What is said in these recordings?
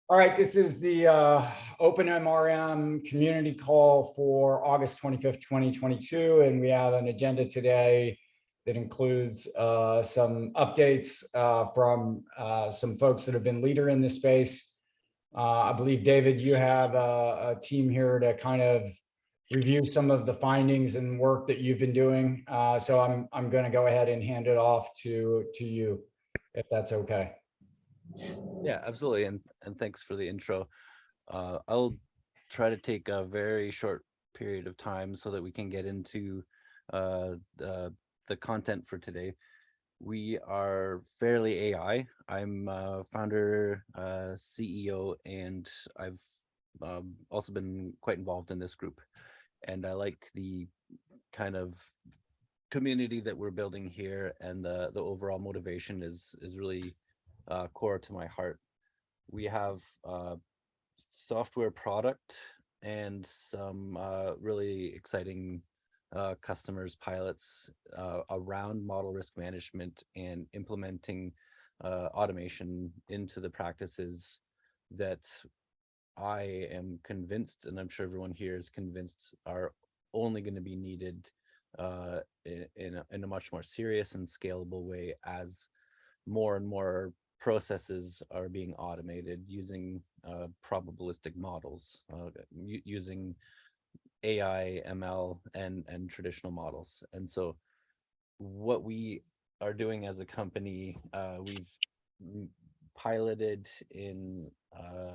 All right, this is the Open MRM community call for August 25th, 2022, and we have an agenda today that includes some updates from some folks that have been leader in this space. I believe, David, you have a team here to kind of review some of the findings and work that you've been doing. So I'm going to go ahead and hand it off to you, if that's okay. Yeah, absolutely. And thanks for the intro. I'll try to take a very short period of time so that we can get into the content for today. We are Fairly AI. I'm founder, CEO, and I've also been quite involved in this group. And I like the kind of community that we're building here, and the overall motivation is really core to my heart. We have software product and some really exciting customers pilots around model risk management and implementing automation into the practices that I am convinced, and I'm sure everyone here is convinced, are only going to be needed in a much more serious and scalable way as more and more processes are being automated using probabilistic models, using AI, ML, and traditional models. And so what we are doing as a company, we've piloted in a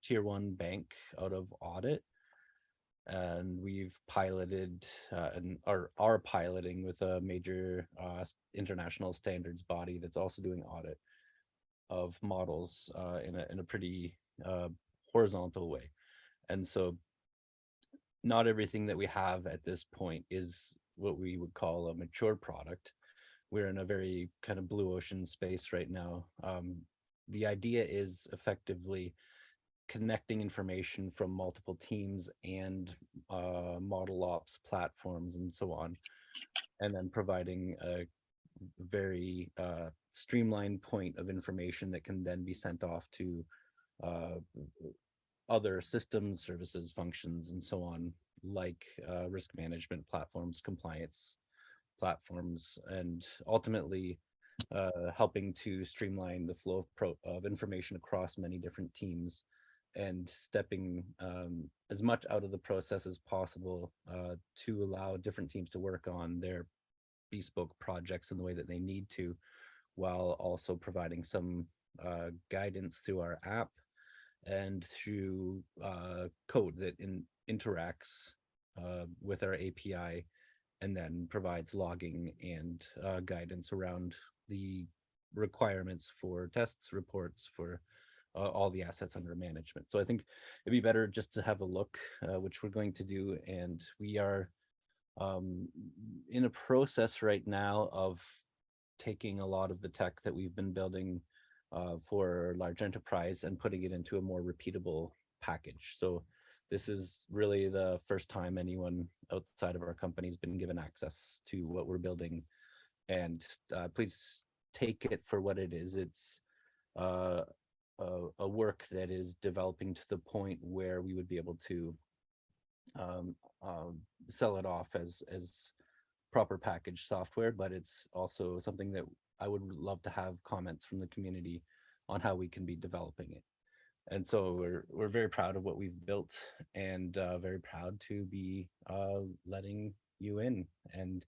tier one bank out of audit, and we've piloted and are piloting with a major international standards body that's also doing audit of models in a pretty horizontal way. And so not everything that we have at this point is what we would call a mature product. We're in a very kind of blue ocean space right now. The idea is effectively connecting information from multiple teams and model ops platforms and so on, and then providing a very streamlined point of information that can then be sent off to uh, other systems, services, functions, and so on, like risk management platforms, compliance platforms, and ultimately helping to streamline the flow of information across many different teams and stepping as much out of the process as possible to allow different teams to work on their bespoke projects in the way that they need to, while also providing some guidance through our app and through code that interacts with our API and then provides logging and guidance around the requirements for tests, reports for all the assets under management. So I think it'd be better just to have a look, which we're going to do. And we are in a process right now of taking a lot of the tech that we've been building for large enterprise and putting it into a more repeatable package. So this is really the first time anyone outside of our company has been given access to what we're building. And please take it for what it is. It's a work that is developing to the point where we would be able to um, sell it off as proper packaged software, but it's also something that I would love to have comments from the community on how we can be developing it. And so we're very proud of what we've built, and very proud to be letting you in and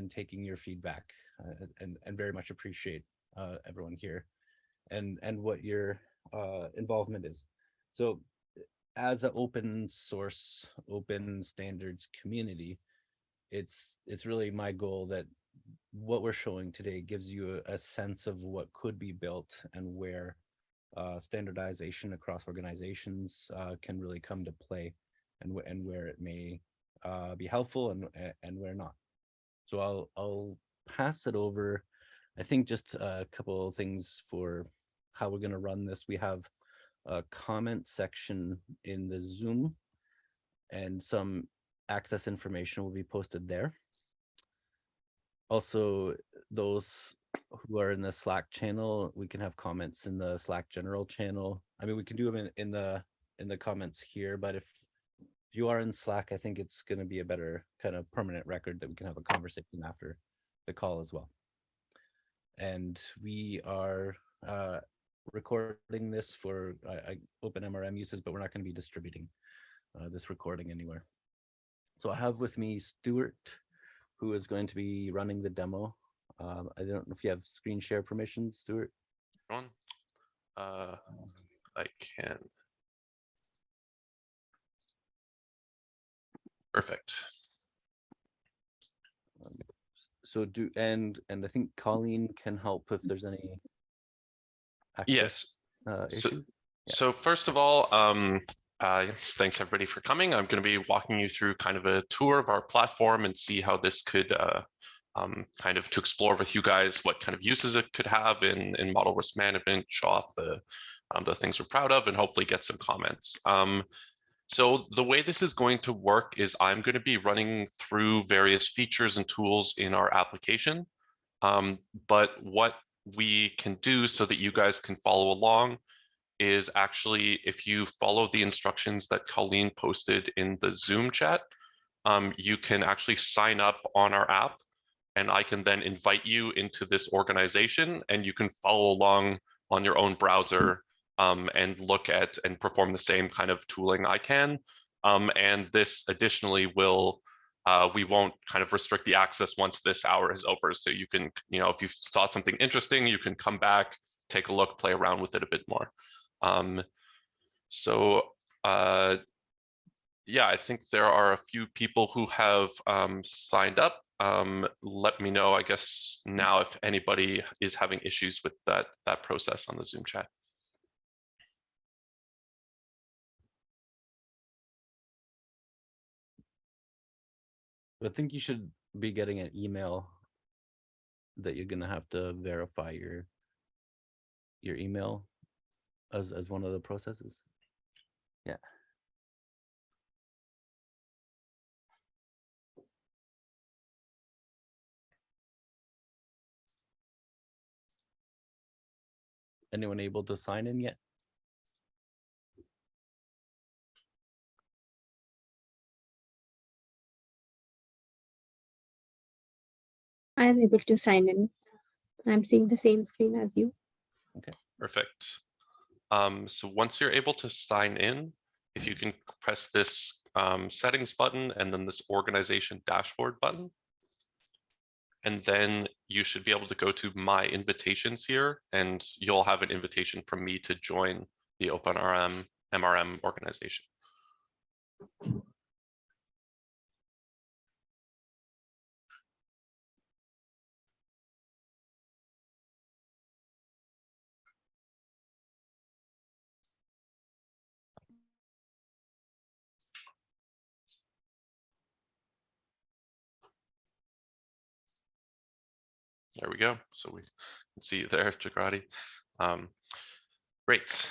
taking your feedback, and very much appreciate everyone here and what your involvement is. So as an open source, open standards community, it's really my goal that what we're showing today gives you a sense of what could be built and where standardization across organizations can really come to play, and where it may be helpful and where not. So I'll pass it over. I think just a couple of things for how we're going to run this. We have a comment section in the Zoom, and some access information will be posted there. Also, those who are in the Slack channel, we can have comments in the Slack general channel. I mean, we can do them in the comments here, but if you are in Slack, I think it's going to be a better kind of permanent record that we can have a conversation after the call as well. And we are recording this for open MRM uses, but we're not going to be distributing this recording anywhere. So I have with me Stuart, who is going to be running the demo. I don't know if you have screen share permissions, Stuart. I can. Perfect. So and I think Colleen can help if there's any access issue. So first of all, yes, thanks everybody for coming. I'm going to be walking you through kind of a tour of our platform and see how this could kind of to explore with you guys what kind of uses it could have in model risk management, show off the things we're proud of, and hopefully get some comments. So the way this is going to work is I'm going to be running through various features and tools in our application. But what we can do so that you guys can follow along is actually, if you follow the instructions that Colleen posted in the Zoom chat, you can actually sign up on our app, and I can then invite you into this organization, and you can follow along on your own browser and look at and perform the same kind of tooling I can. And this additionally will, we won't kind of restrict the access once this hour is over. So you can, if you saw something interesting, you can come back, take a look, play around with it a bit more. Yeah, I think there are a few people who have signed up. Let me know, I guess, now if anybody is having issues with that process on the Zoom chat. I think you should be getting an email that you're going to have to verify your email as one of the processes. Yeah. Anyone able to sign in yet? I am able to sign in. I'm seeing the same screen as you. Okay, perfect. So once you're able to sign in, if you can press this settings button and then this organization dashboard button, and then you should be able to go to my invitations here, and you'll have an invitation from me to join the OpenRM MRM organization. There we go. So we can see you there, Jagrati. Great.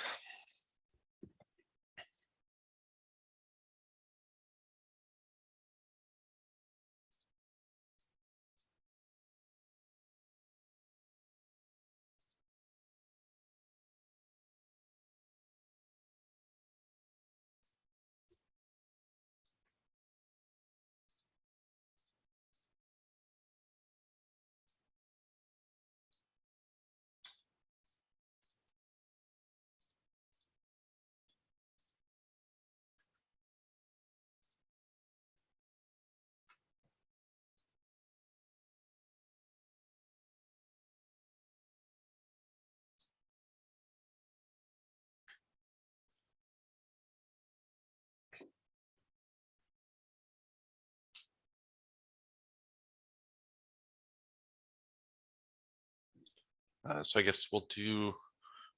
So I guess we'll do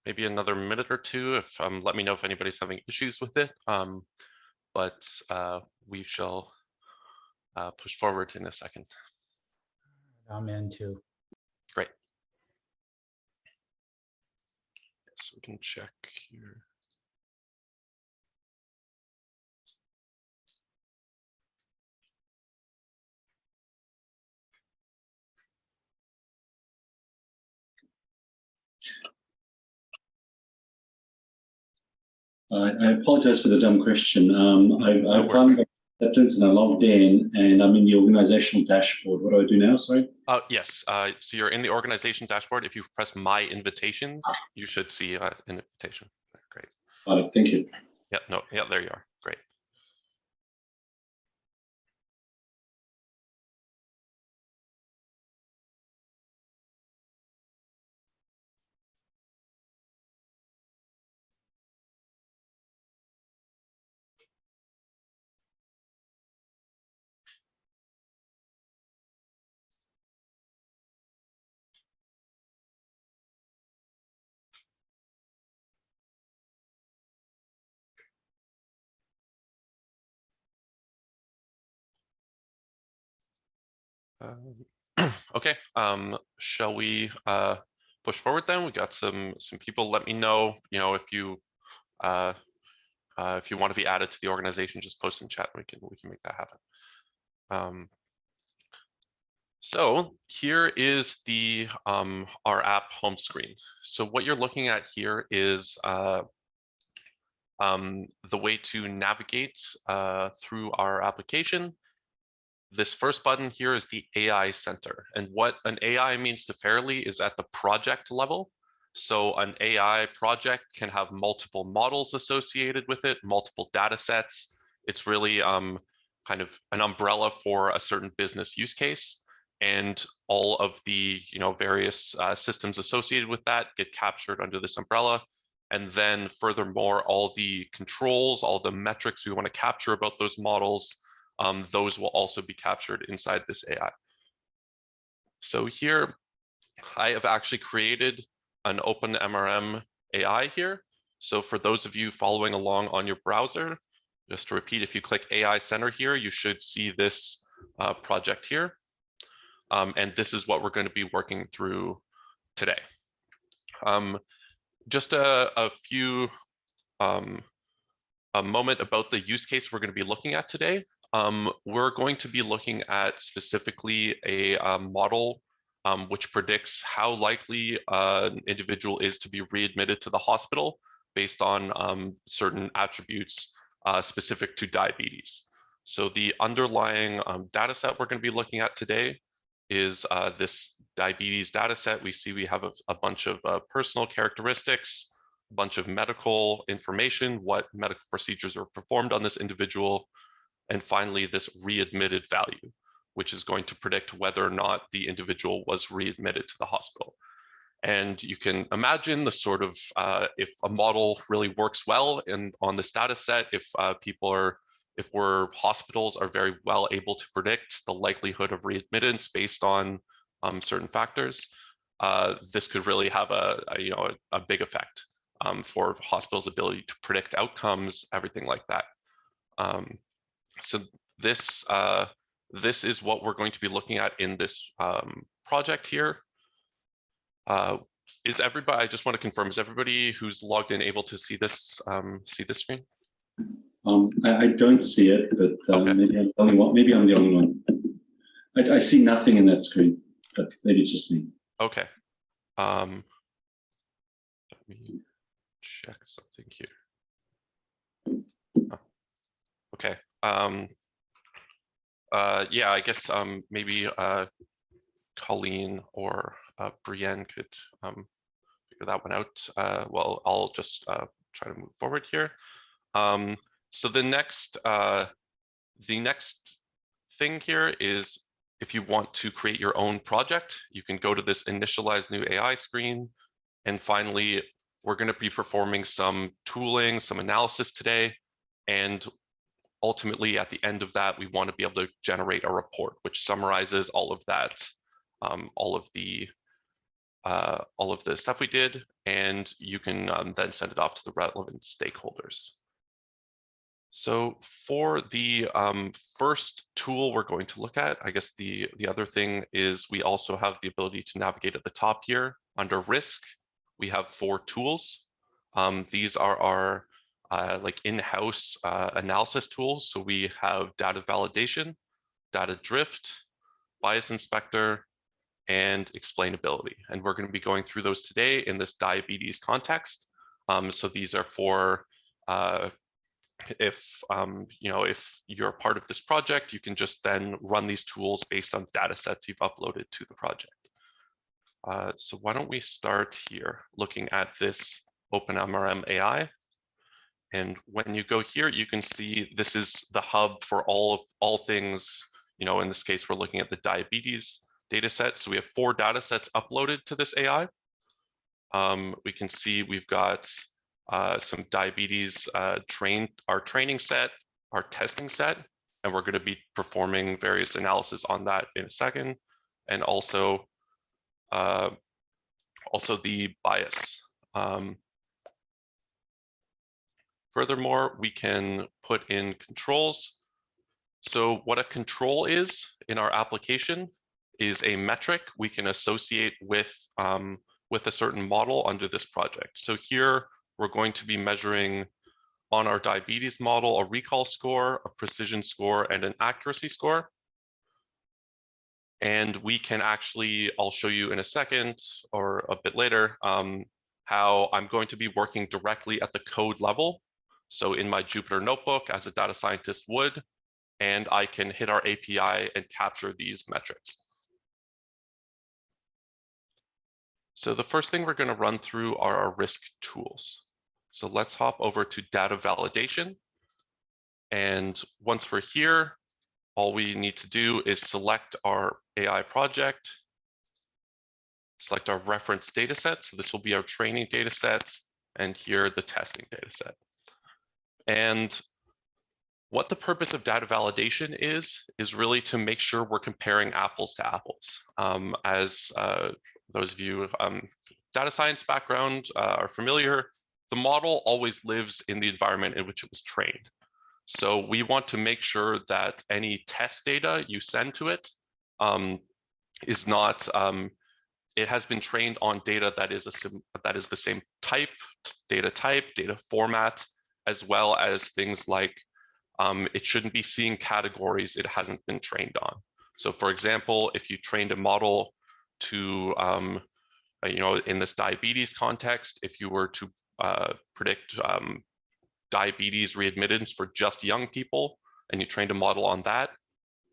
maybe another minute or two. If let me know if anybody's having issues with it. But we shall push forward in a second. I'm in too. Great. So we can check here. I apologize for the dumb question. I worries. found acceptance and I logged in and I'm in the organizational dashboard. What do I do now? Sorry. Yes. So you're in the organization dashboard. If you press My Invitations, you should see an invitation. Great. Got it. Thank you. Yeah. No. Yeah. There you are. Great. Okay. Shall we push forward then? We got some people. Let me know. If you want to be added to the organization, just post in chat. We can make that happen. So here is the our app home screen. So what you're looking at here is the way to navigate through our application. This first button here is the AI Center. And what an AI means to Fairly is at the project level. So an AI project can have multiple models associated with it, multiple data sets. It's really kind of an umbrella for a certain business use case. And all of the various systems associated with that get captured under this umbrella. And then furthermore, all the controls, all the metrics we want to capture about those models, those will also be captured inside this AI. So here, I have actually created an open MRM AI here. So for those of you following along on your browser, just to repeat, if you click AI Center here, you should see this project here. And this is what we're going to be working through today. Just a moment about the use case we're going to be looking at today. We're going to be looking at specifically a model which predicts how likely an individual is to be readmitted to the hospital based on certain attributes specific to diabetes. So the underlying data set we're going to be looking at today is this diabetes data set. We see we have a bunch of personal characteristics, a bunch of medical information, what medical procedures are performed on this individual, and finally this readmitted value, which is going to predict whether or not the individual was readmitted to the hospital. And you can imagine the sort of, if a model really works well on this data set, if hospitals are very well able to predict the likelihood of readmittance based on certain factors, this could really have a big effect for hospitals' ability to predict outcomes, everything like that. So this is what we're going to be looking at in this project here. Is everybody? I just want to confirm: is everybody who's logged in able to see this screen? I don't see it, but Okay. maybe I'm the only one. Maybe I'm the only one. I see nothing in that screen, but maybe it's just me. Okay. Let me check something here. Oh. Okay. Yeah, I guess maybe Colleen or Brienne could figure that one out. Well, I'll just try to move forward here. So the next thing here is, if you want to create your own project, you can go to this initialize new AI screen. And finally, we're going to be performing some tooling, some analysis today. And ultimately, at the end of that, we want to be able to generate a report which summarizes all of that, all of the stuff we did, and you can then send it off to the relevant stakeholders. So for the first tool we're going to look at, I guess the other thing is we also have the ability to navigate at the top here under risk. We have 4 tools. These are our like in-house analysis tools. So we have data validation, data drift, bias inspector, and explainability. And we're going to be going through those today in this diabetes context. So these are for if if you're part of this project, you can just then run these tools based on data sets you've uploaded to the project. So why don't we start here looking at this OpenMRM AI. And when you go here, you can see this is the hub for all things, in this case, we're looking at the diabetes data set. So we have 4 data sets uploaded to this AI. We can see we've got some diabetes our training set, our testing set, and we're going to be performing various analysis on that in a second. And also the bias. Furthermore, we can put in controls. So what a control is in our application is a metric we can associate with a certain model under this project. So here we're going to be measuring on our diabetes model a recall score, a precision score, and an accuracy score. And we can actually, I'll show you in a second or a bit later, how I'm going to be working directly at the code level. So in my Jupyter notebook, as a data scientist would, and I can hit our API and capture these metrics. So the first thing we're going to run through are our risk tools. So let's hop over to data validation. And once we're here, all we need to do is select our AI project, select our reference data set. So this will be our training data sets, and here the testing data set. And what the purpose of data validation is really to make sure we're comparing apples to apples. As those of you data science background are familiar, the model always lives in the environment in which it was trained. So we want to make sure that any test data you send to it is not, it has been trained on data that is the same type, data format, as well as things like it shouldn't be seeing categories it hasn't been trained on. So for example, if you trained a model to, in this diabetes context, if you were to predict diabetes readmittance for just young people, and you trained a model on that,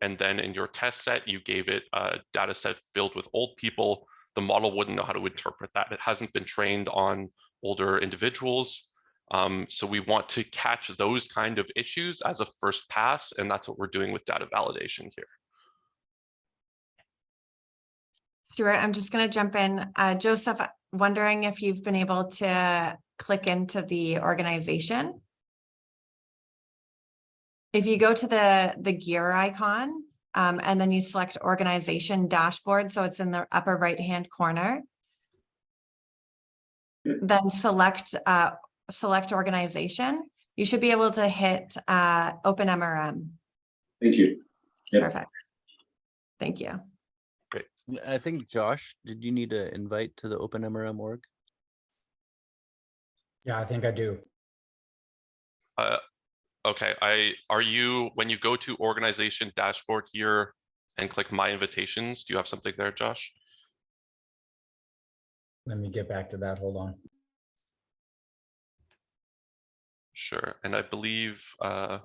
and then in your test set, you gave it a data set filled with old people, the model wouldn't know how to interpret that. It hasn't been trained on older individuals. So we want to catch those kind of issues as a first pass, and that's what we're doing with data validation here. Stuart, I'm just going to jump in. Joseph, wondering if you've been able to click into the organization. If you go to the gear icon, and then you select organization dashboard, so it's in the upper right-hand corner, then select organization, you should be able to hit OpenMRM. Thank you. Yep. Perfect. Thank you. Great. I think, Josh, did you need an invite to the OpenMRM org? Yeah, I think I do. Okay, when you go to organization dashboard here and click my invitations, do you have something there, Josh? Let me get back to that. Hold on. Sure, and I believe, I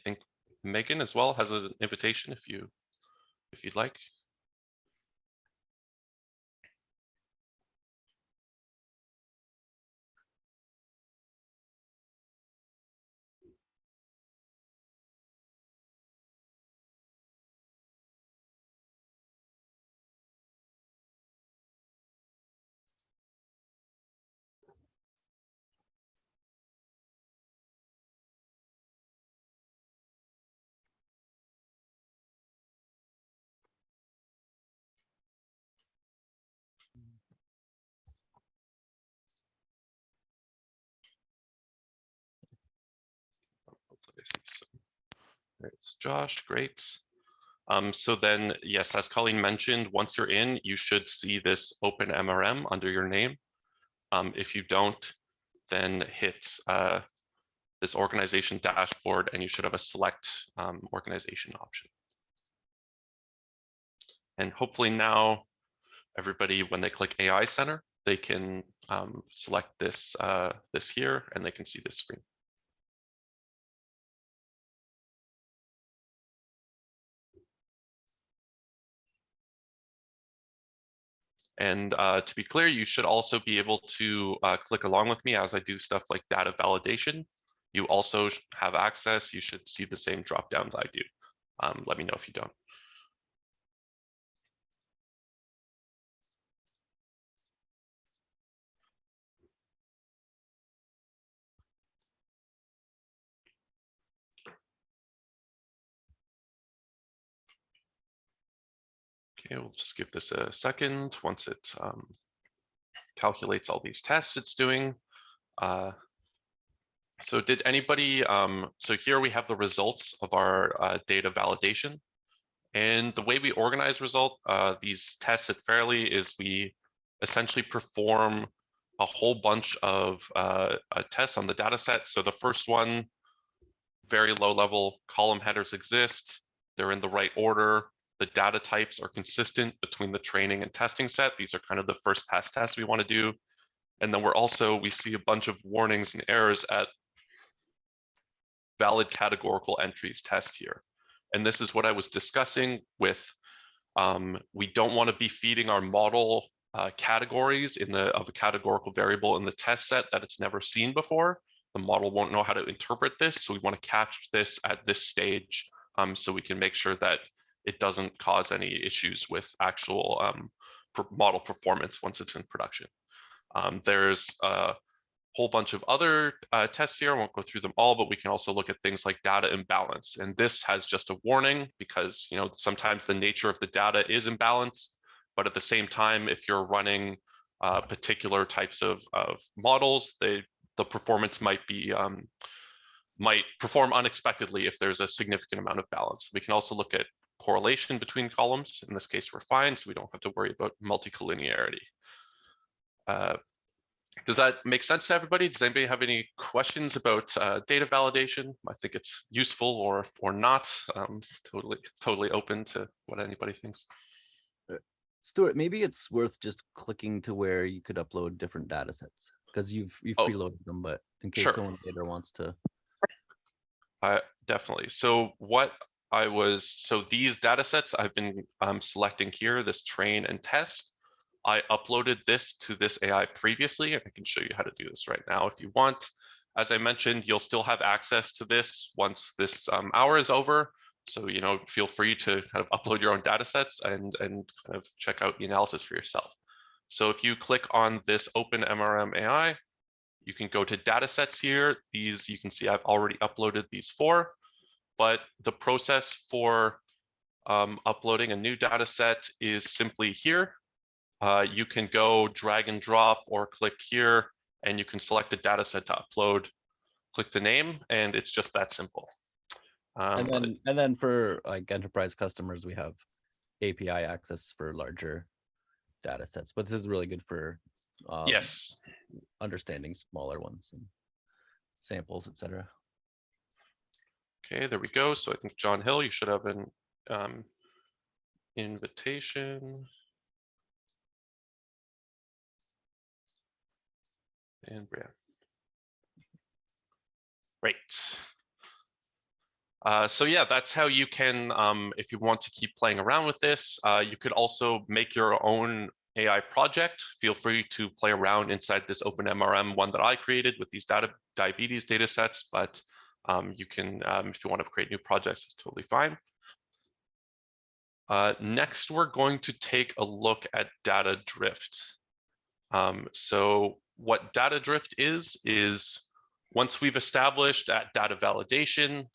think Megan as well has an invitation if you'd like. It's Josh, great. So then, yes, as Colleen mentioned, once you're in, you should see this OpenMRM under your name. If you don't, then hit this organization dashboard and you should have a select organization option. And hopefully now everybody, when they click AI Center, they can select this this here, and they can see this screen. And to be clear, you should also be able to click along with me as I do stuff like data validation. You also have access. You should see the same drop downs I do. Let me know if you don't. Okay, we'll just give this a second. Once it calculates all these tests it's doing. So did anybody, so here we have the results of our data validation. And the way we organize these tests at Fairly is we essentially perform a whole bunch of tests on the data set. So the first one, very low level, column headers exist. They're in the right order. The data types are consistent between the training and testing set. These are kind of the first pass tests we want to do. And then we see a bunch of warnings and errors at valid categorical entries test here. And this is what I was discussing with, we don't want to be feeding our model categories of a categorical variable in the test set that it's never seen before. The model won't know how to interpret this. So we want to catch this at this stage so we can make sure that it doesn't cause any issues with actual model performance once it's in production. There's a whole bunch of other tests here. I won't go through them all, but we can also look at things like data imbalance. And this has just a warning because sometimes the nature of the data is imbalanced, but at the same time, if you're running particular types of models, the performance might perform unexpectedly if there's a significant amount of balance. We can also look at correlation between columns. In this case, we're fine, so we don't have to worry about multicollinearity. Does that make sense to everybody? Does anybody have any questions about data validation? I think it's useful or not. Totally open to what anybody thinks. Stuart, maybe it's worth just clicking to where you could upload different data sets because you've preloaded them, but in case someone later wants to. Definitely. So these data sets I've been selecting here, this train and test. I uploaded this to this AI previously, and I can show you how to do this right now if you want. As I mentioned, you'll still have access to this once this hour is over. So, feel free to kind of upload your own data sets and kind of check out the analysis for yourself. So if you click on this Open MRM AI, you can go to data sets here. These, you can see I've already uploaded these 4, but the process for uploading a new data set is simply here. You can go drag and drop or click here, and you can select a data set to upload, click the name, and it's just that simple. And then for like enterprise customers, we have API access for larger data sets, but this is really good for yes, understanding smaller ones and samples, etc. Okay, there we go. So I think John Hill, you should have an invitation. And Brian. Great. So yeah, that's how you can, if you want to keep playing around with this, you could also make your own AI project. Feel free to play around inside this OpenMRM one that I created with these diabetes data sets, but you can, if you want to create new projects, it's totally fine. Next, we're going to take a look at data drift. So what data drift is once we've established that data validation,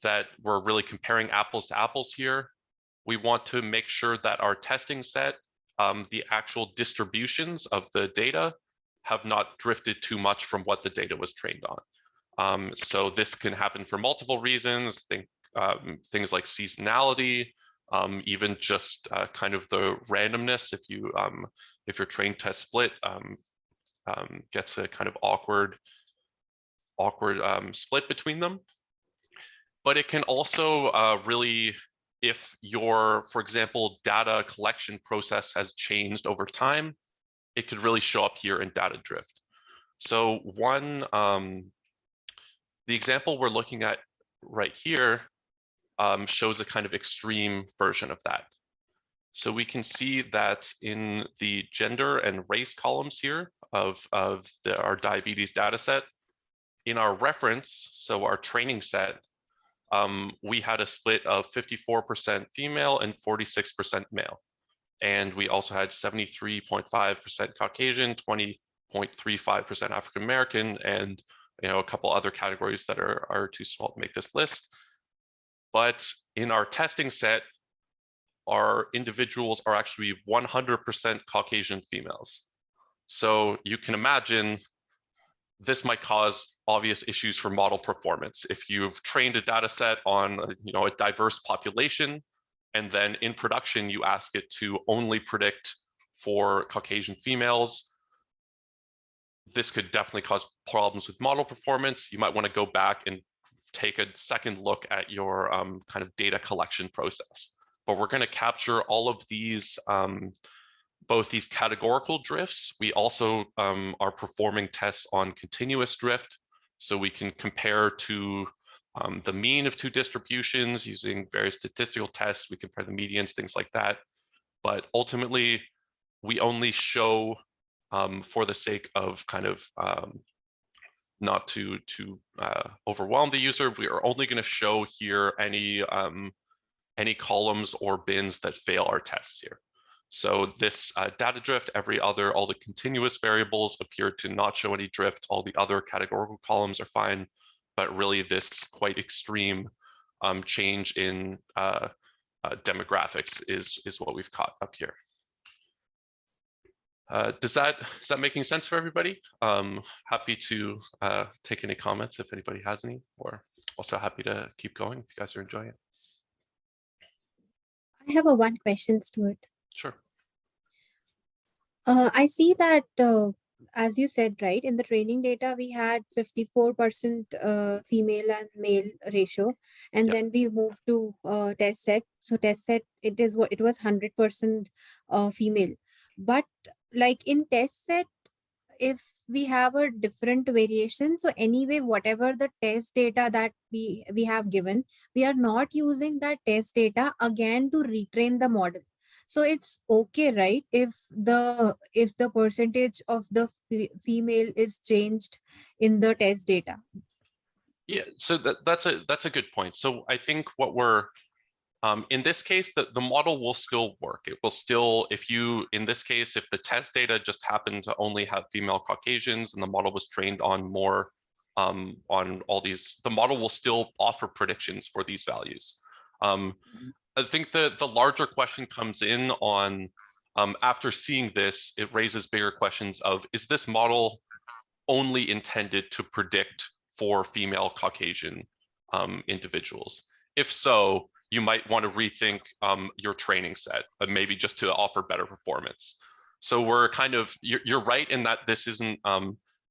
that we're really comparing apples to apples here, we want to make sure that our testing set, the actual distributions of the data have not drifted too much from what the data was trained on. So this can happen for multiple reasons. Things like seasonality, even just kind of the randomness. If your trained test split gets a kind of awkward split between them. But it can also really, if your, for example, data collection process has changed over time, it could really show up here in data drift. So the example we're looking at right here shows a kind of extreme version of that. So we can see that in the gender and race columns here of our diabetes data set, in our reference, so our training set, we had a split of 54% female and 46% male. And we also had 73.5% Caucasian, 20.35% African American, and a couple other categories that are too small to make this list. But in our testing set, our individuals are actually 100% Caucasian females. So you can imagine this might cause obvious issues for model performance. If you've trained a data set on a diverse population, and then in production you ask it to only predict for Caucasian females, this could definitely cause problems with model performance. You might want to go back and take a second look at your kind of data collection process. But we're going to capture all of these, both these categorical drifts. We also are performing tests on continuous drift, so we can compare to the mean of two distributions using various statistical tests. We compare the medians, things like that. But ultimately, we only show, for the sake of kind of not to overwhelm the user, we are only going to show here any columns or bins that fail our tests here. So this data drift, all the continuous variables appear to not show any drift. All the other categorical columns are fine, but really this quite extreme change in demographics is what we've caught up here. Is that making sense for everybody? Happy to take any comments if anybody has any, or also happy to keep going if you guys are enjoying it. I have one question, Stuart. Sure. I see that, as you said, right, in the training data, we had 54% female and male ratio, and then we moved to test set. So test set, it was 100% female. But like in test set, if we have a different variation, so anyway, whatever the test data that we have given, we are not using that test data again to retrain the model. So it's okay, right, if the percentage of the female is changed in the test data? Yeah, so that's a good point. So I think what we're in this case, the model will still work. It will still, in this case, if the test data just happened to only have female Caucasians and the model was trained on more, on all these, the model will still offer predictions for these values. I think the larger question comes in on, after seeing this, it raises bigger questions of, is this model only intended to predict for female Caucasian individuals? If so, you might want to rethink your training set, maybe just to offer better performance. So we're kind of, you're right in that this isn't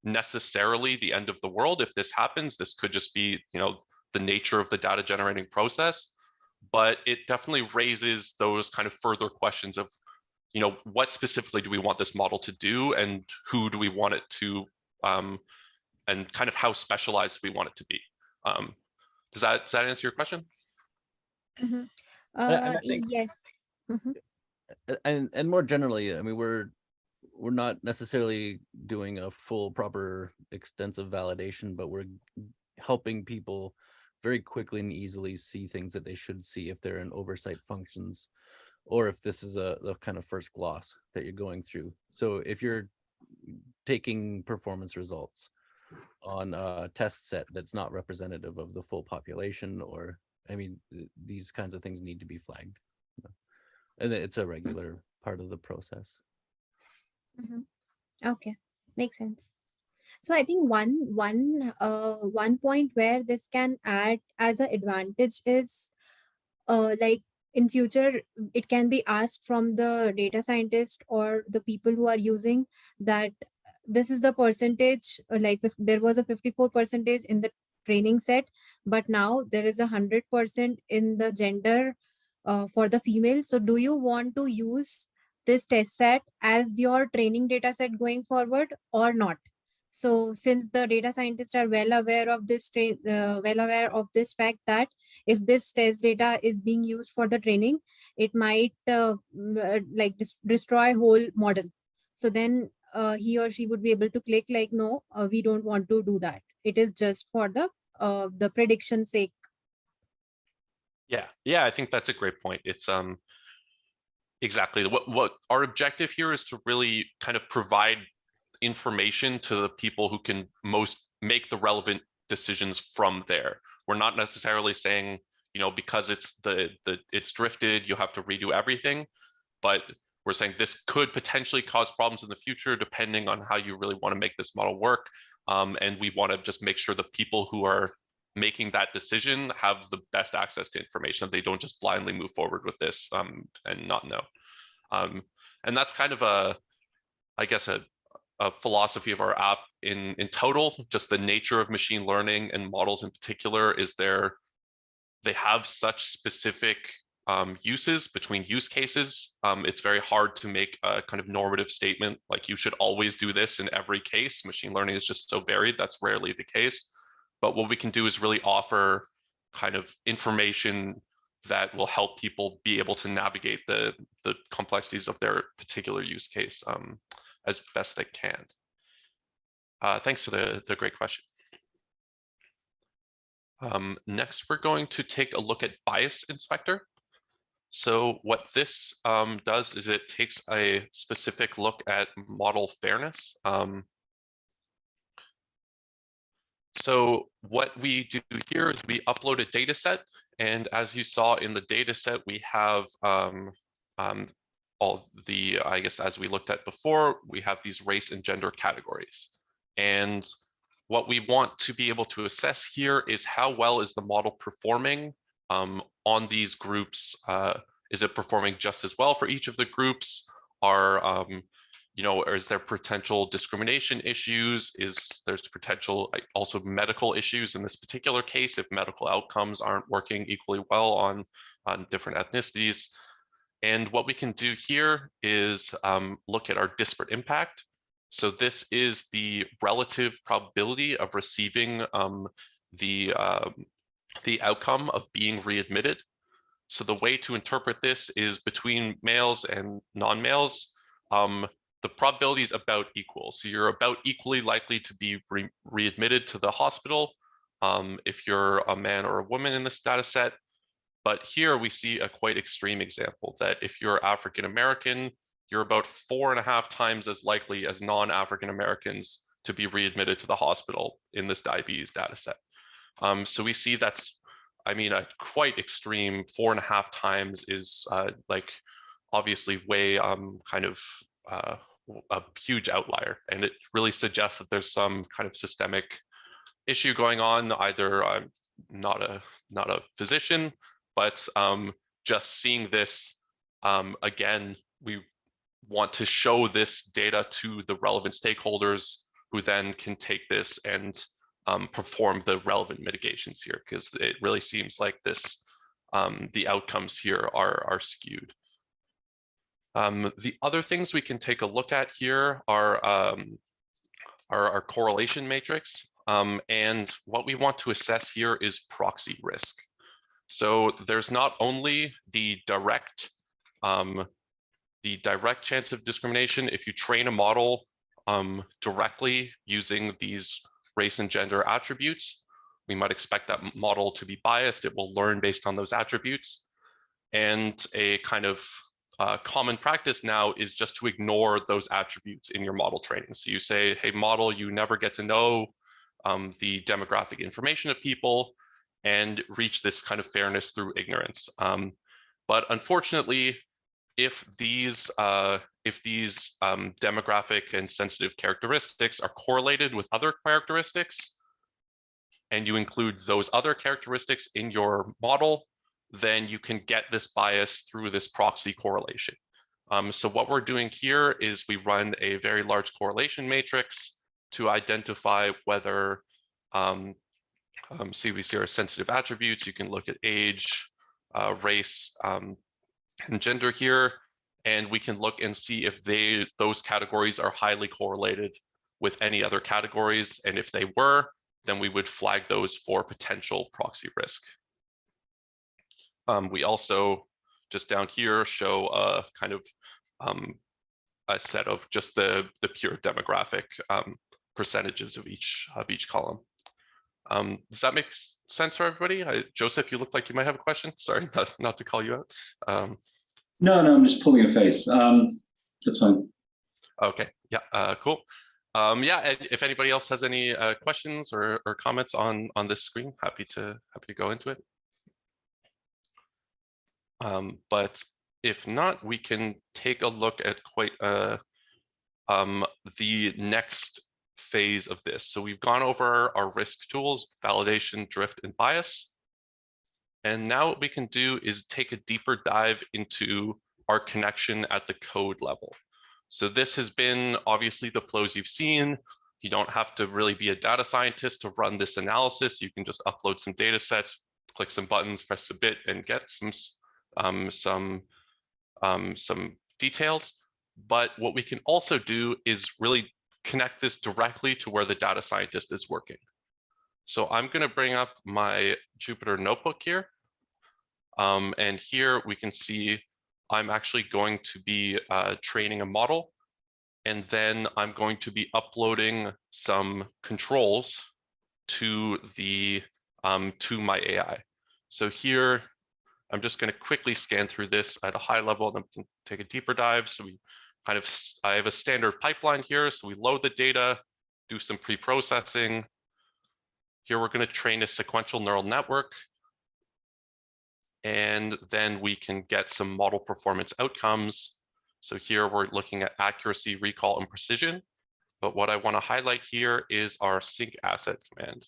necessarily the end of the world. If this happens, this could just be, the nature of the data generating process. But it definitely raises those kind of further questions of, what specifically do we want this model to do, and who do we want it to, and kind of how specialized we want it to be. Does that answer your question? Mm-hmm. I think, yes. Mm-hmm. And more generally, I mean, we're not necessarily doing a full, proper, extensive validation, but we're helping people very quickly and easily see things that they should see if they're in oversight functions, or if this is the kind of first gloss that you're going through. So if you're taking performance results on a test set that's not representative of the full population, or, I mean, these kinds of things need to be flagged. And it's a regular part of the process. Mm-hmm. Okay, makes sense. So I think one point where this can add as an advantage is, like in future, it can be asked from the data scientist or the people who are using that this is the percentage, like if there was a 54% in the training set, but now there is 100% in the gender for the female. So do you want to use this test set as your training data set going forward or not. So since the data scientists are well aware of this fact that if this test data is being used for the training, it might destroy whole model. So then he or she would be able to click like, no, we don't want to do that. It is just for the prediction sake. Yeah, I think that's a great point. It's exactly what our objective here is, to really kind of provide information to the people who can most make the relevant decisions from there. We're not necessarily saying, you know, because it's drifted, you have to redo everything, but we're saying this could potentially cause problems in the future depending on how you really want to make this model work. And we want to just make sure the people who are making that decision have the best access to information. They don't just blindly move forward with this and not know. And that's kind of I guess a philosophy of our app in total. Just the nature of machine learning and models in particular is they have such specific uses between use cases. It's very hard to make a kind of normative statement like you should always do this in every case. Machine learning is just so varied, that's rarely the case. But what we can do is really offer kind of information that will help people be able to navigate the complexities of their particular use case as best they can. Thanks for the great question. Next, we're going to take a look at Bias Inspector. So what this does is it takes a specific look at model fairness. So what we do here is we upload a data set, and as you saw in the data set, we have all the, I guess, as we looked at before, we have these race and gender categories. And what we want to be able to assess here is how well is the model performing on these groups. Is it performing just as well for each of the groups? You know, or is there potential discrimination issues? There's potential also medical issues in this particular case if medical outcomes aren't working equally well on different ethnicities? And what we can do here is look at our disparate impact. So this is the relative probability of receiving the outcome of being readmitted. So the way to interpret this is between males and non-males, the probability is about equal. So you're about equally likely to be readmitted to the hospital if you're a man or a woman in this data set. But here we see a quite extreme example that if you're African American, you're about 4.5 times as likely as non-African Americans to be readmitted to the hospital in this diabetes data set. So we see that's, I mean, a quite extreme 4.5 times is like obviously way kind of a huge outlier. And it really suggests that there's some kind of systemic issue going on. Either I'm not a physician, but just seeing this again, we want to show this data to the relevant stakeholders who then can take this and perform the relevant mitigations here, because it really seems like this the outcomes here are skewed. The other things we can take a look at here are our correlation matrix. And what we want to assess here is proxy risk. So there's not only the direct chance of discrimination. If you train a model directly using these race and gender attributes, we might expect that model to be biased. It will learn based on those attributes. And a kind of common practice now is just to ignore those attributes in your model training. So you say, hey, model, you never get to know the demographic information of people and reach this kind of fairness through ignorance. But unfortunately, if these demographic and sensitive characteristics are correlated with other characteristics, and you include those other characteristics in your model, then you can get this bias through this proxy correlation. So what we're doing here is we run a very large correlation matrix to identify whether, see, we see our sensitive attributes. You can look at age, race, and gender here. and we can look and see if those categories are highly correlated with any other categories. And if they were, then we would flag those for potential proxy risk. We also, just down here, show a kind of a set of just the pure demographic percentages of each column. Does that make sense for everybody? Joseph, you look like you might have a question. Sorry, not to call you out. No, I'm just pulling a face. That's fine. Okay, yeah, cool. Yeah, and if anybody else has any questions or comments on this screen, happy to go into it. But if not, we can take a look at quite the next phase of this. So we've gone over our risk tools, validation, drift, and bias. And now what we can do is take a deeper dive into our connection at the code level. So this has been obviously the flows you've seen. You don't have to really be a data scientist to run this analysis. You can just upload some data sets, click some buttons, press submit, and get some details. But what we can also do is really connect this directly to where the data scientist is working. So I'm going to bring up my Jupyter notebook here. And here we can see I'm actually going to be training a model, and then I'm going to be uploading some controls to my AI. So here, I'm just going to quickly scan through this at a high level, and then we can take a deeper dive. So I have a standard pipeline here. So we load the data, do some pre-processing. Here we're going to train a sequential neural network. And then we can get some model performance outcomes. So here we're looking at accuracy, recall, and precision. But what I want to highlight here is our sync asset command.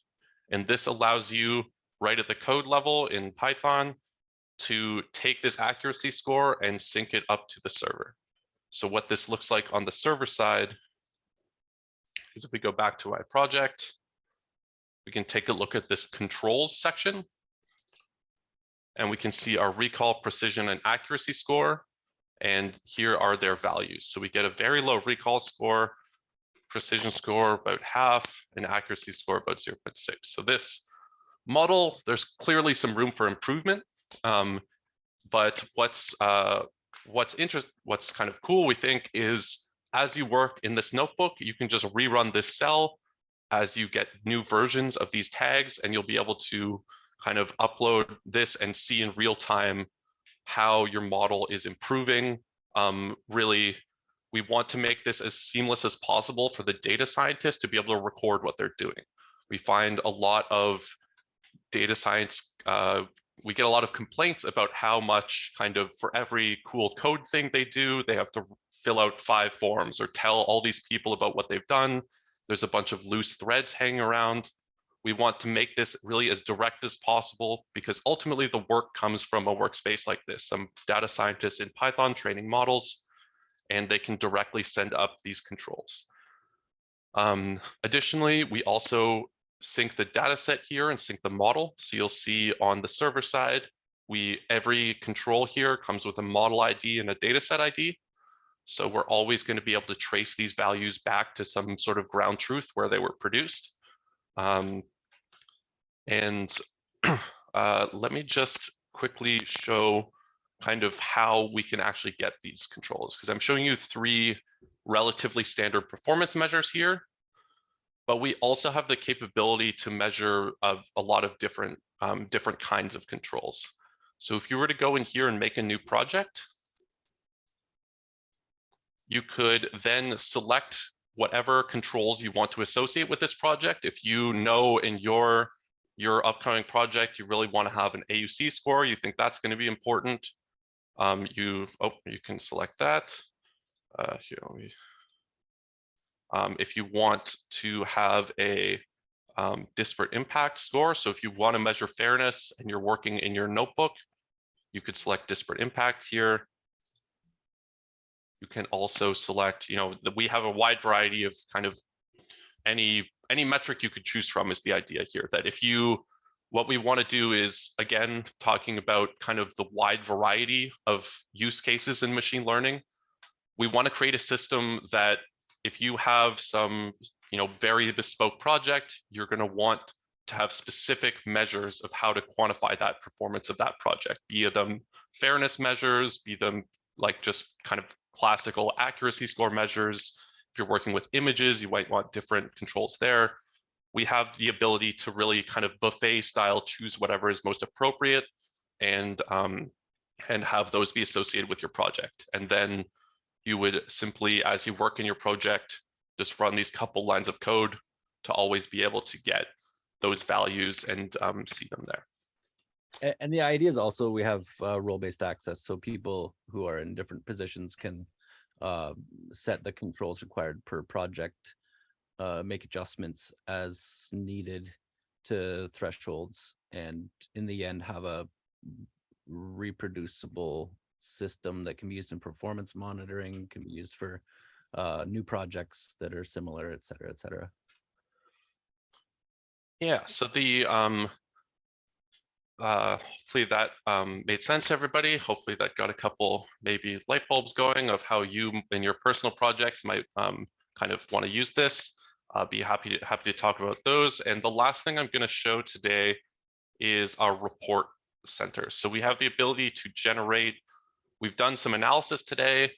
And this allows you right at the code level in Python to take this accuracy score and sync it up to the server. So what this looks like on the server side is if we go back to my project, we can take a look at this controls section. And we can see our recall, precision, and accuracy score. And here are their values. So we get a very low recall score, precision score about half, and accuracy score about 0.6. So this model, there's clearly some room for improvement. But what's kind of cool, we think, is as you work in this notebook, you can just rerun this cell as you get new versions of these tags, and you'll be able to kind of upload this and see in real time how your model is improving. Really, we want to make this as seamless as possible for the data scientists to be able to record what they're doing. We find a lot of data science, we get a lot of complaints about how much kind of for every cool code thing they do, they have to fill out 5 forms or tell all these people about what they've done. There's a bunch of loose threads hanging around. We want to make this really as direct as possible, because ultimately the work comes from a workspace like this, some data scientists in Python training models, and they can directly send up these controls. Additionally, we also sync the data set here and sync the model. So you'll see on the server side, every control here comes with a model ID and a data set ID. So we're always going to be able to trace these values back to some sort of ground truth where they were produced. Let me just quickly show kind of how we can actually get these controls, because I'm showing you 3 relatively standard performance measures here, but we also have the capability to measure a lot of different kinds of controls. So if you were to go in here and make a new project, you could then select whatever controls you want to associate with this project. If you know in your upcoming project, you really want to have an AUC score, you think that's going to be important, you can select that. If you want to have a disparate impact score, so if you want to measure fairness and you're working in your notebook, you could select disparate impact here. You can also select, we have a wide variety of kind of any metric you could choose from is the idea here, that if you what we want to do is, again, talking about kind of the wide variety of use cases in machine learning. We want to create a system that if you have some, very bespoke project, you're going to want to have specific measures of how to quantify that performance of that project, be them fairness measures, be them like just kind of classical accuracy score measures. If you're working with images, you might want different controls there. We have the ability to really kind of buffet style choose whatever is most appropriate and have those be associated with your project. And then you would simply, as you work in your project, just run these couple lines of code to always be able to get those values and see them there. And the idea is also we have role-based access, so people who are in different positions can set the controls required per project, make adjustments as needed to thresholds, and in the end have a reproducible system that can be used in performance monitoring, can be used for new projects that are similar, et cetera, et cetera. Yeah, so the hopefully that made sense to everybody. Hopefully that got a couple maybe light bulbs going of how you in your personal projects might kind of want to use this. Be happy to talk about those. And the last thing I'm going to show today is our report center. So we have the ability to generate, we've done some analysis today,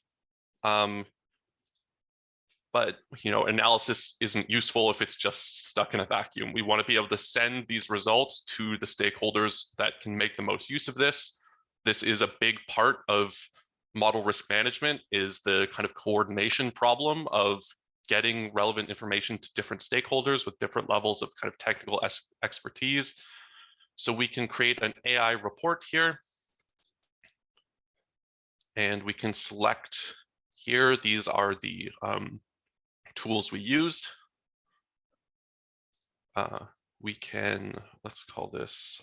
but analysis isn't useful if it's just stuck in a vacuum. We want to be able to send these results to the stakeholders that can make the most use of this. This is a big part of model risk management, is the kind of coordination problem of getting relevant information to different stakeholders with different levels of kind of technical expertise. So we can create an AI report here. And we can select here, these are the tools we used. We can, let's call this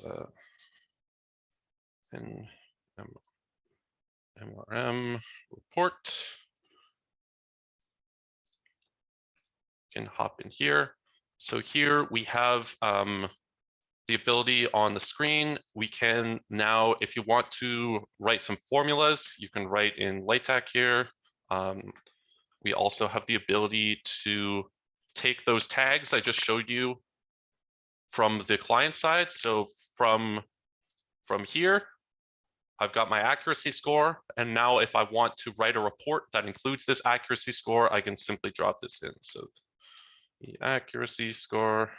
an MRM report. Can hop in here. So here we have the ability on the screen. We can now, if you want to write some formulas, you can write in LaTeX here. We also have the ability to take those tags I just showed you from the client side. So from here, I've got my accuracy score. And now if I want to write a report that includes this accuracy score, I can simply drop this in. So the accuracy score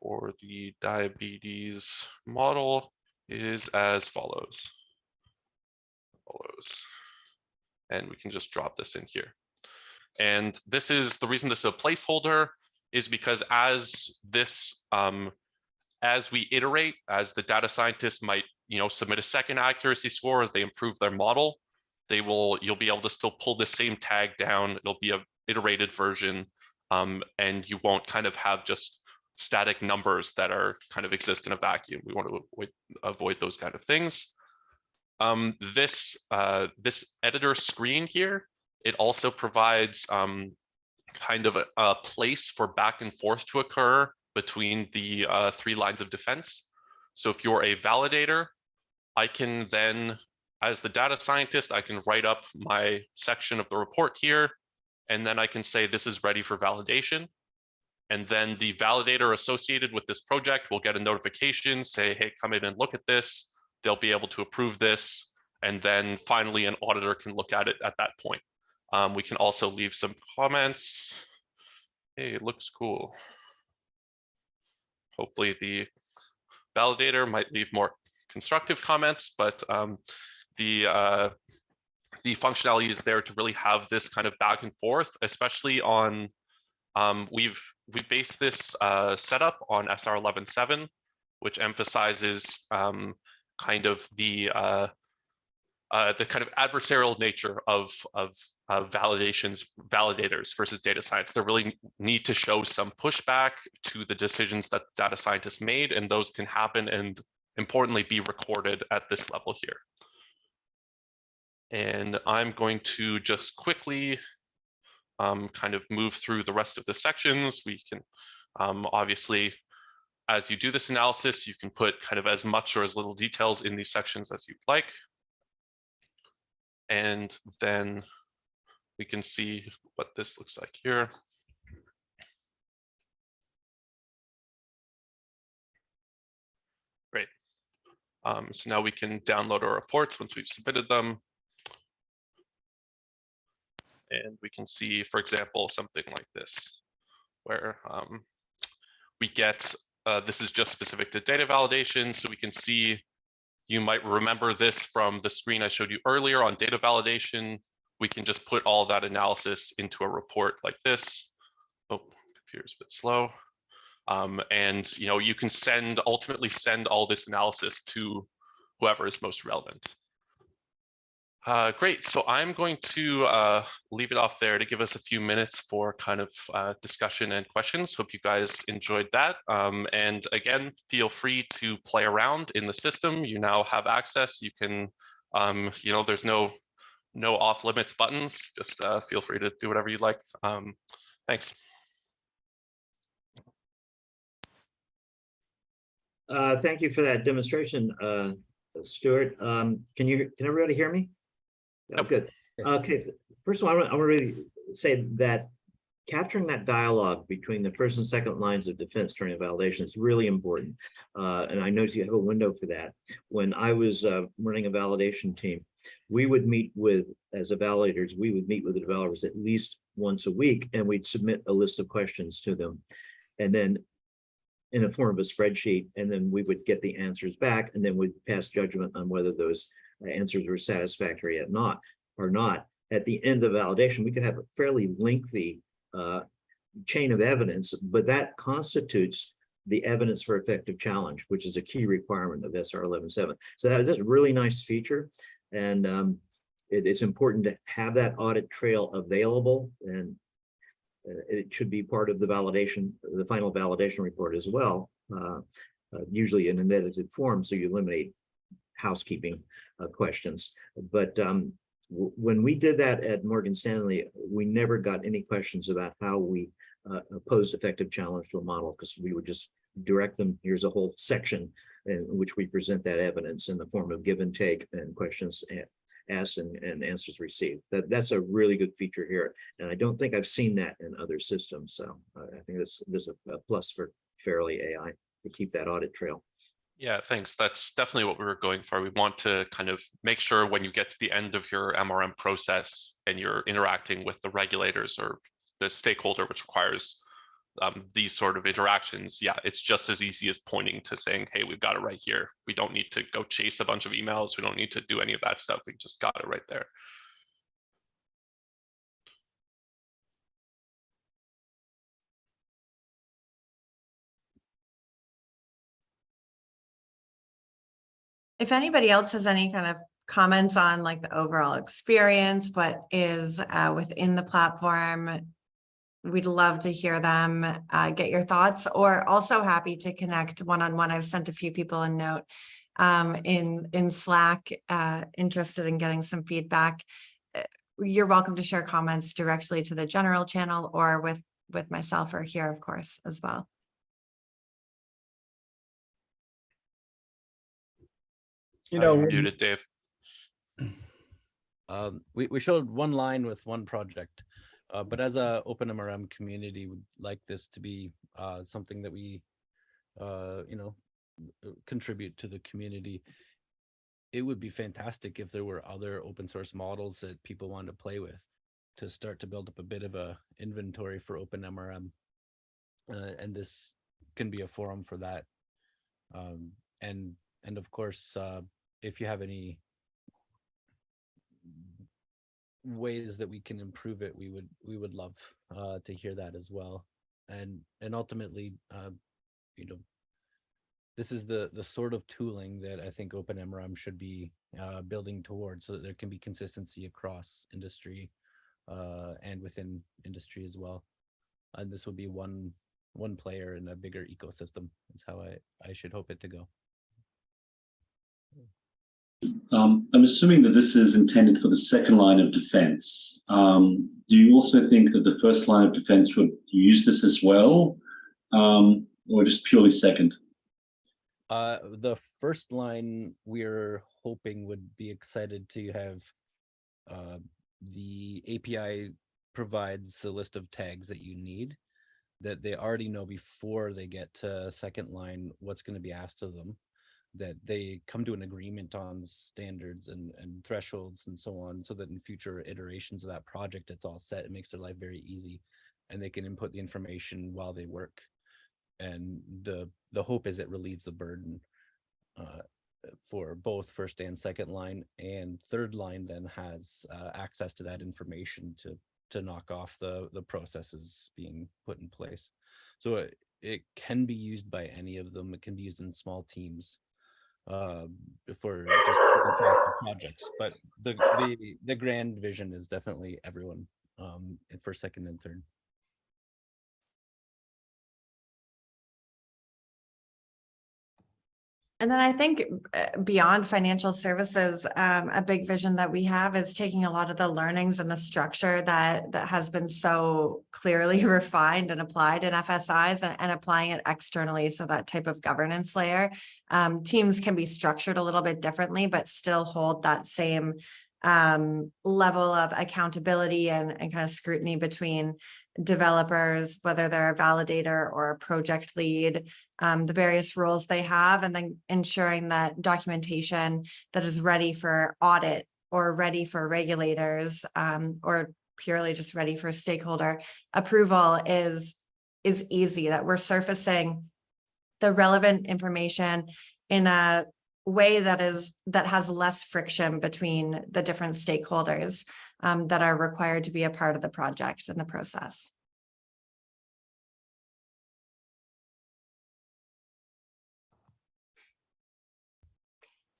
for the diabetes model is as follows. And we can just drop this in here. And this is the reason this is a placeholder, is because as this, as we iterate, as the data scientists might, submit a second accuracy score as they improve their model, you'll be able to still pull the same tag down. It'll be a iterated version, and you won't kind of have just static numbers that are kind of exist in a vacuum. We want to avoid those kind of things. This editor screen here, it also provides kind of a place for back and forth to occur between the 3 lines of defense. So if you're a validator, I can then, as the data scientist, I can write up my section of the report here, and then I can say this is ready for validation. And then the validator associated with this project will get a notification, say, hey, come in and look at this. They'll be able to approve this. And then finally, an auditor can look at it at that point. We can also leave some comments. Hey, it looks cool. Hopefully the validator might leave more constructive comments, but the functionality is there to really have this kind of back and forth, especially on, we've based this setup on SR 11.7, which emphasizes kind of the kind of adversarial nature of validators versus data science. They really need to show some pushback to the decisions that data scientists made, and those can happen and importantly be recorded at this level here. And I'm going to just quickly kind of move through the rest of the sections. We can obviously, as you do this analysis, you can put kind of as much or as little details in these sections as you'd like. And then we can see what this looks like here. Great. So now we can download our reports once we've submitted them. And we can see, for example, something like this, where we get, this is just specific to data validation. So we can see, you might remember this from the screen I showed you earlier on data validation. We can just put all that analysis into a report like this. Oh, computer's a bit slow. And you can ultimately send all this analysis to whoever is most relevant. Great, so I'm going to leave it off there to give us a few minutes for kind of discussion and questions. Hope you guys enjoyed that. And again, feel free to play around in the system. You now have access. You can, there's no off limits buttons. Just feel free to do whatever you'd like. Thanks. Thank you for that demonstration, Stuart. Can everybody hear me? Oh, good. Okay. First of all, I want to really say that capturing that dialogue between the first and second lines of defense during validation is really important. And I know you have a window for that. When I was running a validation team, we would meet with, as validators, we would meet with the developers at least once a week, and we'd submit a list of questions to them. And then in the form of a spreadsheet, and then we would get the answers back, and then we'd pass judgment on whether those answers were satisfactory or not. At the end of validation, we could have a fairly lengthy chain of evidence, but that constitutes the evidence for effective challenge, which is a key requirement of SR 11.7. So that is a really nice feature, and it's important to have that audit trail available, and it should be part of the validation, the final validation report as well, usually in an edited form, so you eliminate housekeeping questions. But when we did that at Morgan Stanley, we never got any questions about how we posed effective challenge to a model, because we would just direct them. Here's a whole section in which we present that evidence in the form of give and take and questions asked and answers received. That's a really good feature here, and I don't think I've seen that in other systems. So I think there's a plus for Fairly.ai to keep that audit trail. Yeah, thanks. That's definitely what we were going for. We want to kind of make sure when you get to the end of your MRM process and you're interacting with the regulators or the stakeholder, which requires these sort of interactions, yeah, it's just as easy as pointing to saying, hey, we've got it right here. We don't need to go chase a bunch of emails. We don't need to do any of that stuff. We just got it right there. If anybody else has any kind of comments on like the overall experience, what is within the platform, we'd love to hear them, get your thoughts, or also happy to connect one-on-one. I've sent a few people a note in Slack, interested in getting some feedback. You're welcome to share comments directly to the general channel or with myself or here, of course, as well. You're muted, Dave. We showed one line with one project, but as a open MRM community, would like this to be something that we, contribute to the community. It would be fantastic if there were other open source models that people wanted to play with, to start to build up a bit of a inventory for open MRM, and this can be a forum for that. And of course, if you have any ways that we can improve it, we would love to hear that as well. And ultimately, this is the sort of tooling that I think Open MRM should be building towards, so that there can be consistency across industry and within industry as well. And this will be one player in a bigger ecosystem. Is how I should hope it to go. I'm assuming that this is intended for the second line of defense. Do you also think that the first line of defense would use this as well, or just purely second? The first line we're hoping would be excited to have the API provides a list of tags that you need, that they already know before they get to second line what's going to be asked of them, that they come to an agreement on standards and thresholds and so on, so that in future iterations of that project, it's all set. It makes their life very easy, and they can input the information while they work. And the hope is it relieves the burden for both first and second line, and third line then has access to that information to knock off the processes being put in place. So it can be used by any of them. It can be used in small teams for just projects, but the grand vision is definitely everyone for second and third. And then I think beyond financial services, a big vision that we have is taking a lot of the learnings and the structure that has been so clearly refined and applied in FSIs and applying it externally. So that type of governance layer, teams can be structured a little bit differently, but still hold that same level of accountability and kind of scrutiny between developers, whether they're a validator or a project lead, the various roles they have, and then ensuring that documentation that is ready for audit or ready for regulators, or purely just ready for stakeholder approval is easy, that we're surfacing the relevant information in a way that has less friction between the different stakeholders that are required to be a part of the project and the process.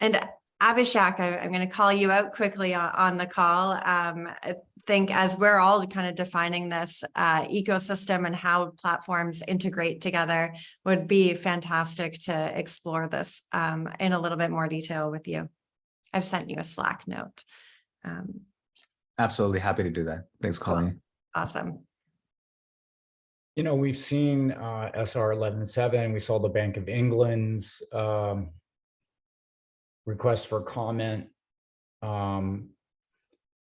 And Abhishek, I'm going to call you out quickly on the call. I think as we're all kind of defining this ecosystem and how platforms integrate together, would be fantastic to explore this in a little bit more detail with you. I've sent you a Slack note. Absolutely happy to do that. Thanks, Colleen. Awesome. You know, we've seen SR 11.7. We saw the Bank of England's request for comment.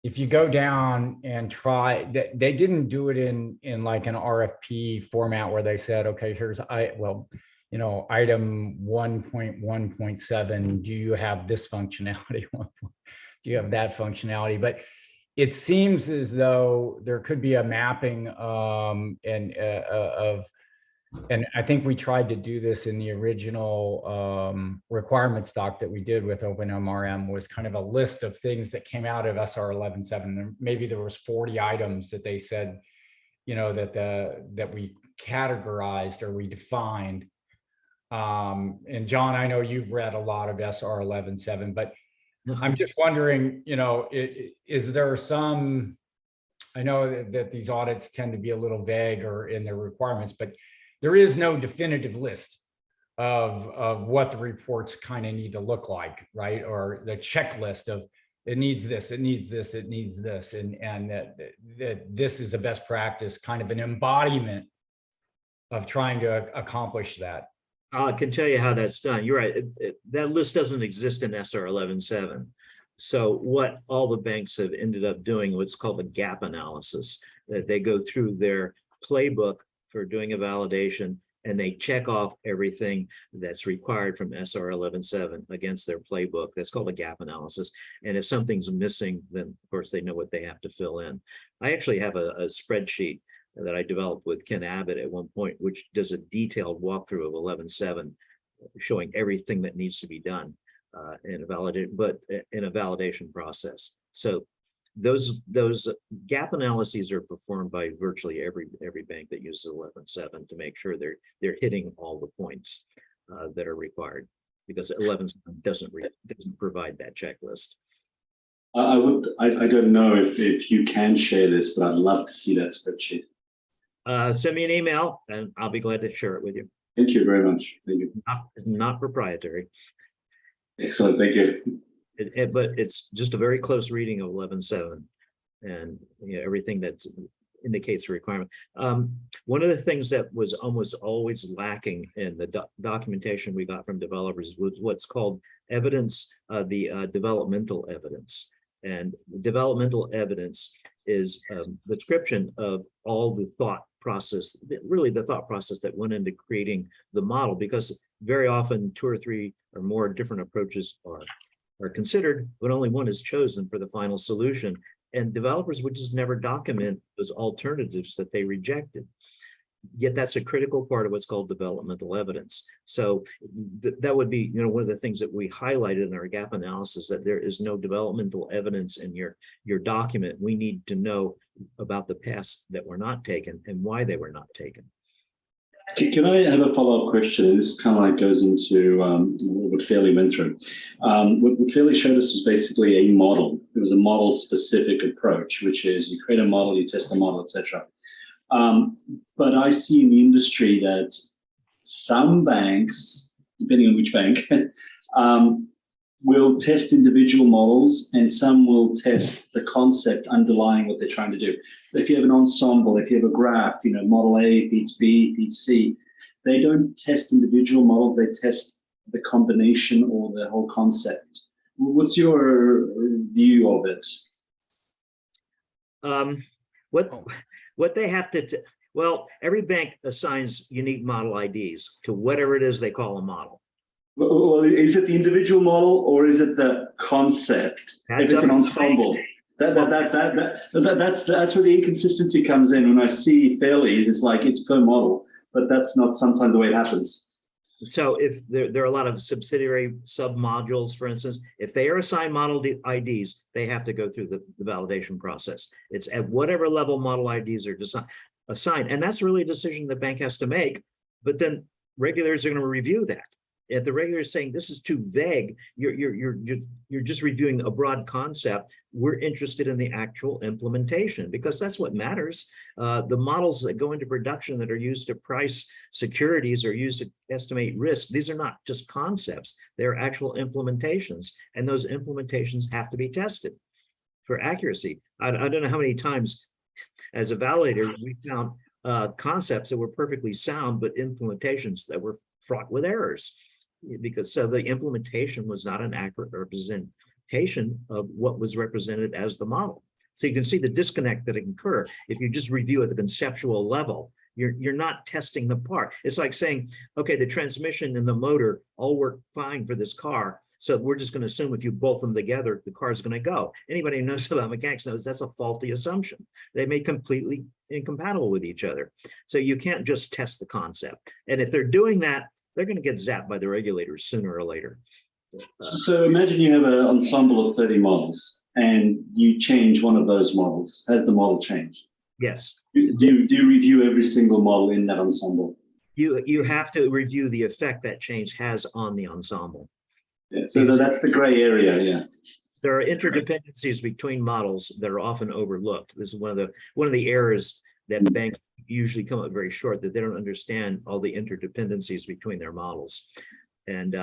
If you go down and try, they didn't do it in like an RFP format where they said, okay, here's item 1.1.7. Do you have this functionality? Do you have that functionality? But it seems as though there could be a mapping and I think we tried to do this in the original requirements doc that we did with OpenMRM, was kind of a list of things that came out of SR 11.7. Maybe there was 40 items that they said, you know, that we categorized or we defined. And John, I know you've read a lot of SR 11.7, but I'm just wondering, you know, is there some, I know that these audits tend to be a little vague or in their requirements, but there is no definitive list of what the reports kind of need to look like, right? Or the checklist of it needs this, it needs this, it needs this, and that this is a best practice, kind of an embodiment of trying to accomplish that. I can tell you how that's done. You're right. That list doesn't exist in SR 11.7. So what all the banks have ended up doing, what's called the gap analysis, that they go through their playbook for doing a validation and they check off everything that's required from SR 11.7 against their playbook. That's called a gap analysis. And if something's missing, then of course they know what they have to fill in. I actually have a spreadsheet that I developed with Ken Abbott at one point, which does a detailed walkthrough of 11.7, showing everything that needs to be done in a validation process. So those gap analyses are performed by virtually every bank that uses 11.7 to make sure they're hitting all the points that are required, because 11.7 doesn't provide that checklist. I don't know if you can share this, but I'd love to see that spreadsheet. Send me an email and I'll be glad to share it with you. Thank you very much. Thank you. Not proprietary. Excellent. Thank you. But it's just a very close reading of 11.7, and you know, everything that's indicates a requirement. One of the things that was almost always lacking in the documentation we got from developers was what's called evidence, developmental evidence. And developmental evidence is a description of all the thought process, really the thought process that went into creating the model, because very often 2 or 3 or more different approaches are considered, but only one is chosen for the final solution. And developers would just never document those alternatives that they rejected. Yet that's a critical part of what's called developmental evidence. So that would be, one of the things that we highlighted in our gap analysis, that there is no developmental evidence in your document. We need to know about the paths that were not taken and why they were not taken. Can I have a follow-up question? This kind of like goes into what Fairly went through. What Fairly showed us was basically a model. It was a model-specific approach, which is you create a model, you test the model, etc. But I see in the industry that some banks, depending on which bank, will test individual models, and some will test the concept underlying what they're trying to do. If you have an ensemble, if you have a graph, model A feeds B, feeds C, they don't test individual models, they test the combination or the whole concept. What's your view of it? What they have to, well, every bank assigns unique model IDs to whatever it is they call a model. Well, is it the individual model or is it the concept? If it's an ensemble, that's where the inconsistency comes in. When I see Fairly's, it's like it's per model, but that's not sometimes the way it happens. So if there are a lot of subsidiary sub-modules, for instance, if they are assigned model IDs, they have to go through the validation process. It's at whatever level model IDs are assigned. And that's really a decision the bank has to make, but then regulators are going to review that. If the regulator is saying this is too vague, you're just reviewing a broad concept. We're interested in the actual implementation, because that's what matters. The models that go into production that are used to price securities or used to estimate risk, these are not just concepts, they're actual implementations, and those implementations have to be tested for accuracy. I don't know how many times as a validator we found concepts that were perfectly sound, but implementations that were fraught with errors, because so the implementation was not an accurate representation of what was represented as the model. So you can see the disconnect that can occur if you just review at the conceptual level. You're not testing the part. It's like saying, okay, the transmission and the motor all work fine for this car, so we're just going to assume if you bolt them together, the car is going to go. Anybody who knows about mechanics knows that's a faulty assumption. They may be completely incompatible with each other. So you can't just test the concept. And if they're doing that, they're going to get zapped by the regulators sooner or later. So imagine you have an ensemble of 30 models and you change one of those models. Has the model changed? Yes. Do you review every single model in that ensemble? You have to review the effect that change has on the ensemble. Yeah, so that's the gray area, yeah. There are interdependencies between models that are often overlooked. This is one of the errors that banks usually come up very short, that they don't understand all the interdependencies between their models. And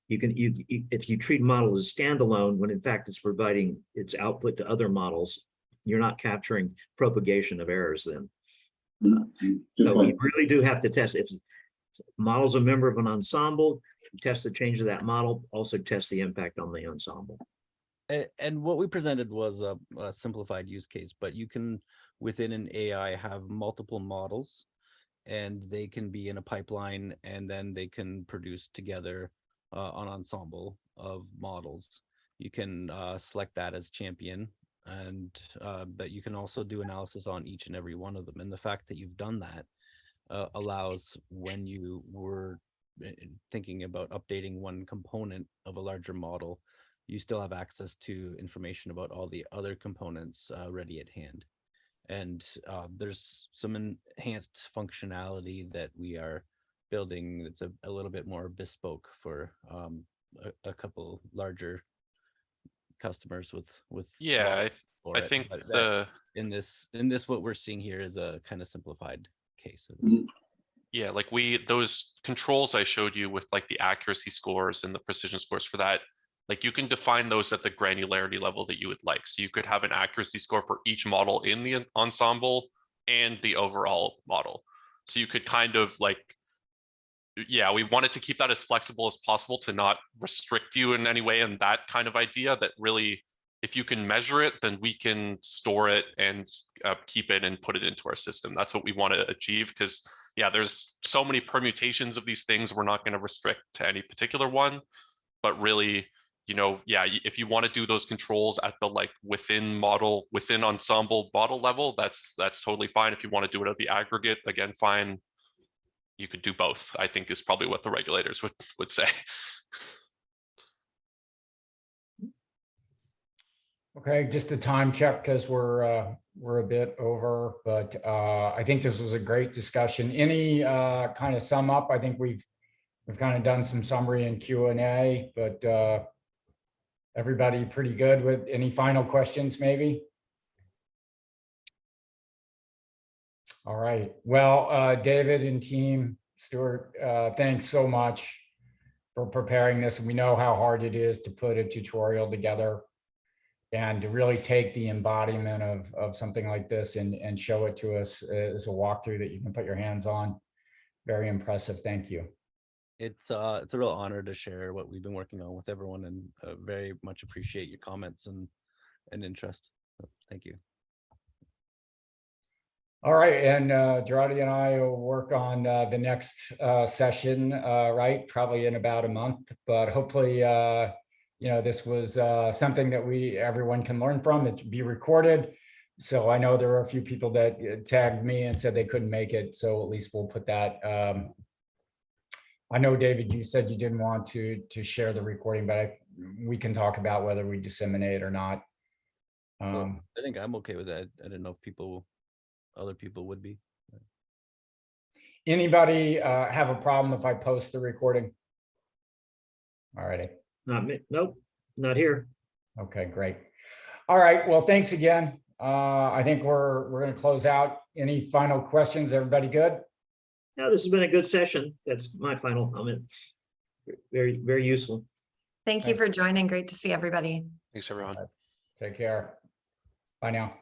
if you treat a model as standalone, when in fact it's providing its output to other models, you're not capturing propagation of errors then. So you really do have to test. If model's a member of an ensemble, you test the change of that model, also test the impact on the ensemble. And what we presented was a simplified use case, but you can, within an AI, have multiple models, and they can be in a pipeline, and then they can produce together an ensemble of models. You can select that as champion, and but you can also do analysis on each and every one of them. And the fact that you've done that allows, when you were thinking about updating one component of a larger model, you still have access to information about all the other components ready at hand. And there's some enhanced functionality that we are building that's a little bit more bespoke for a couple larger customers with yeah, I think in this what we're seeing here is a kind of simplified case of it. Yeah, like those controls I showed you with like the accuracy scores and the precision scores for that, like you can define those at the granularity level that you would like. So you could have an accuracy score for each model in the ensemble, and the overall model. So you could kind of like, yeah, we wanted to keep that as flexible as possible to not restrict you in any way. And that kind of idea that really, if you can measure it, then we can store it and keep it and put it into our system. That's what we want to achieve, because yeah, there's so many permutations of these things. We're not going to restrict to any particular one, but really, you know, yeah, if you want to do those controls at the like within ensemble model level, that's totally fine. If you want to do it at the aggregate, again, fine. You could do both, I think, is probably what the regulators would say. Okay, just a time check because we're a bit over, but I think this was a great discussion. Any kind of sum up? I think we've kind of done some summary and Q&A, but everybody pretty good with any final questions maybe? All right. Well, David and team, Stuart, thanks so much for preparing this. We know how hard it is to put a tutorial together and to really take the embodiment of something like this and show it to us as a walkthrough that you can put your hands on. Very impressive. Thank you. It's a real honor to share what we've been working on with everyone, and very much appreciate your comments and interest. So, thank you. All right, and Gerardi and I will work on the next session, right? Probably in about a month, but hopefully, you know, this was something that everyone can learn from. It's be recorded. So I know there are a few people that tagged me and said they couldn't make it. So at least we'll put that. I know, David, you said you didn't want to share the recording, but we can talk about whether we disseminate or not. Well, I think I'm okay with that. I didn't know if other people would be. Anybody have a problem if I post the recording? All righty. Not me. Nope, not here. Okay, great. All right. Well, thanks again. I think we're going to close out. Any final questions? Everybody good? Now, this has been a good session. That's my final comment. Very, very useful. Thank you for joining. Great to see everybody. Thanks, everyone. Take care. Bye now.